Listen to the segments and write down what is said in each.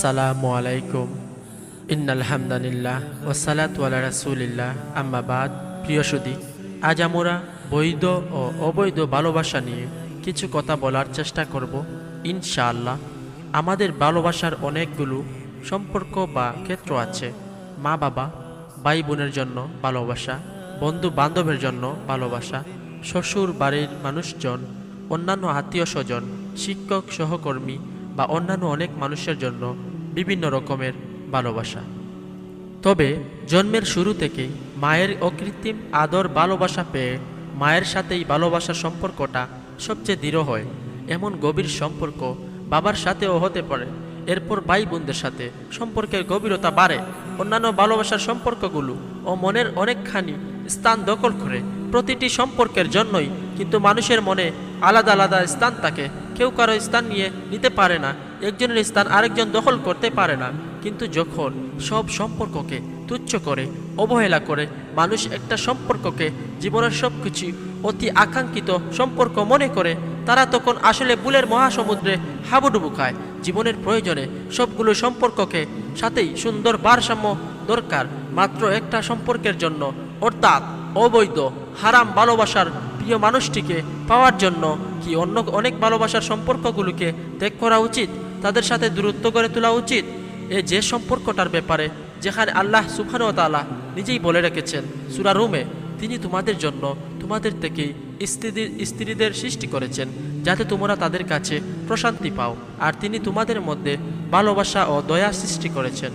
আসসালামু আলাইকুম। ইন্নাল হামদালিল্লাহ ওয়াসসালাতু আলা রাসূলিল্লাহ, আম্মা বাদ। প্রিয় সুধী, আজ আমরা বৈধ ও অবৈধ ভালোবাসা নিয়ে কিছু কথা বলার চেষ্টা করব ইনশাআল্লাহ। আমাদের ভালোবাসার অনেকগুলো সম্পর্ক বা ক্ষেত্র আছে। মা বাবা, ভাই বোনের জন্য ভালোবাসা, বন্ধু বান্ধবের জন্য ভালোবাসা, শ্বশুর বাড়ির মানুষজন, অন্যান্য আত্মীয় স্বজন, শিক্ষক সহকর্মী বা অন্যান্য অনেক মানুষের জন্য বিভিন্ন রকমের ভালোবাসা। তবে জন্মের শুরু থেকেই মায়ের অকৃত্রিম আদর ভালোবাসা পেয়ে মায়ের সাথেই ভালোবাসার সম্পর্কটা সবচেয়ে দৃঢ় হয়। এমন গভীর সম্পর্ক বাবার সাথেও হতে পারে। এরপর ভাই বোনদের সাথে সম্পর্কের গভীরতা বাড়ে। অন্যান্য ভালোবাসার সম্পর্কগুলো ও মনের অনেকখানি স্থান দখল করে। প্রতিটি সম্পর্কের জন্যই কিন্তু মানুষের মনে আলাদা আলাদা স্থান থাকে। কেউ কারো স্থান নিতে পারে না, একজনের স্থান আরেকজন দখল করতে পারে না। কিন্তু যখন সব সম্পর্ককে তুচ্ছ করে, অবহেলা করে মানুষ একটা সম্পর্ককে জীবনের সবকিছু অতি আকাঙ্ক্ষিত সম্পর্ক মনে করে, তারা তখন আসলে ভুলের মহাসমুদ্রে হাবুডুবু খায়। জীবনের প্রয়োজনে সবগুলো সম্পর্ককে সাথেই সুন্দর ভারসাম্য দরকার মাত্র একটা সম্পর্কের জন্য, অর্থাৎ অবৈধ হারাম ভালোবাসার প্রিয় মানুষটিকে পাওয়ার জন্য কি অন্য অনেক ভালোবাসার সম্পর্কগুলোকে ত্যাগ করা উচিত, তাদের সাথে দূরত্ব গড়ে তোলা উচিত। যে সম্পর্কটার ব্যাপারে যেখানে আল্লাহ সুবহানাহু ওয়া তাআলা নিজেই বলে রেখেছেন সূরা রুমে, তিনি তোমাদের জন্য তোমাদের থেকেই স্ত্রীদের সৃষ্টি করেছেন যাতে তোমরা তাদের কাছে প্রশান্তি পাও, আর তিনি তোমাদের মধ্যে ভালোবাসা ও দয়া সৃষ্টি করেছেন।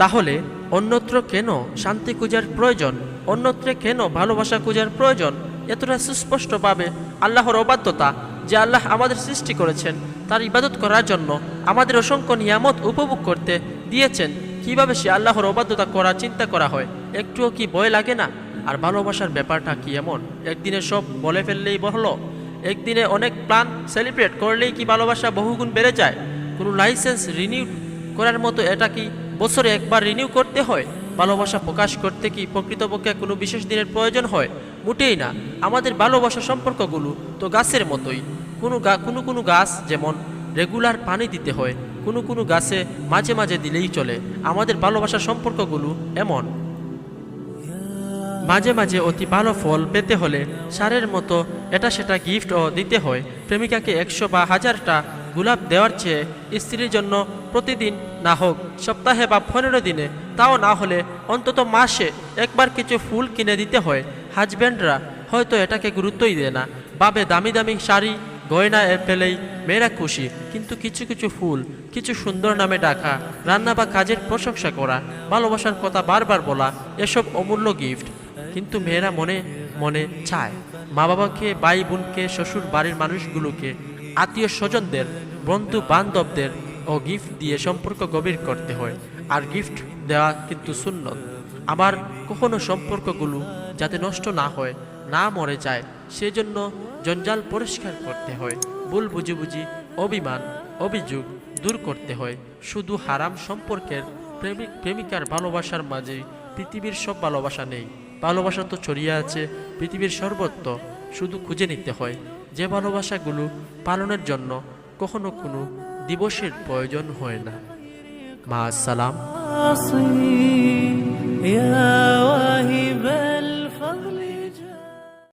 তাহলে অন্যত্র কেন শান্তি খোঁজার প্রয়োজন, অন্যত্রে কেন ভালোবাসা খোঁজার প্রয়োজন? এতটা সুস্পষ্টভাবে আল্লাহর অবাধ্যতা যে আল্লাহ আমাদের সৃষ্টি করেছেন তার ইবাদত করার জন্য, আমাদের অসংখ্য নিয়ামত উপভোগ করতে দিয়েছেন। কিভাবে সে আল্লাহর অবাধ্যতা করা চিন্তা করা হয়? একটুও কি ভয় লাগে না? আর ভালোবাসার ব্যাপারটা কি এমন একদিনে সব বলে ফেললেই হলো? একদিনে অনেক প্ল্যান সেলিব্রেট করলেই কি ভালোবাসা বহুগুণ বেড়ে যায়? কোনো লাইসেন্স রিনিউ করার মতো এটা কি বছরে একবার রিনিউ করতে হয়? ভালোবাসা প্রকাশ করতে কি প্রকৃতপক্ষে কোনো বিশেষ দিনের প্রয়োজন হয়? মোটেই না। আমাদের ভালোবাসা সম্পর্কগুলো তো গাছের মতোই। কোনো গাছ যেমন রেগুলার পানি দিতে হয়, কোনো গাছে মাঝে মাঝে দিলেই চলে। আমাদের ভালোবাসার সম্পর্কগুলো এমন। মাঝে মাঝে অতি ভালো ফল পেতে হলে সারের মতো এটা সেটা গিফটও দিতে হয়। প্রেমিকাকে 100 বা 1000টা গোলাপ দেওয়ার চেয়ে স্ত্রীর জন্য প্রতিদিন না হোক সপ্তাহে বা 15 দিনে, তাও না হলে অন্তত মাসে একবার কিছু ফুল কিনে দিতে হয়। হাজব্যান্ডরা হয়তো এটাকে গুরুত্বই দেয় না, ভাবে দামি দামি শাড়ি গয়না পেলেই মেয়েরা খুশি। কিন্তু কিছু কিছু ফুল, কিছু সুন্দর নামে ডাকা, রান্না বা কাজের প্রশংসা করা, ভালোবাসার কথা বারবার বলা, এসব অমূল্য গিফট। কিন্তু মেয়েরা মনে মনে চায় মা বাবাকে, ভাই বোনকে, শ্বশুর বাড়ির মানুষগুলোকে, আত্মীয় স্বজনদের, বন্ধু বান্ধবদের ও গিফট দিয়ে সম্পর্ক গভীর করতে হয়। আর গিফট দেওয়া কিন্তু সুন্নত। আবার কখনো সম্পর্কগুলো যাতে নষ্ট না হয়, না মরে যায়, সেজন্য জঞ্জাল পরিষ্কার করতে হয়। ভুল বুঝি অভিমান অভিযোগ দূর করতে হয়। শুধু হারাম সম্পর্কের প্রেমিক প্রেমিকার ভালোবাসার মাঝে পৃথিবীর সব ভালোবাসা নেই। ভালোবাসা তো ছড়িয়ে আছে পৃথিবীর সর্বত্র, শুধু খুঁজে নিতে হয়। যে ভালোবাসাগুলো পালনের জন্য কখনো কোনো দিবসের প্রয়োজন হয় না। মা আসসালাম।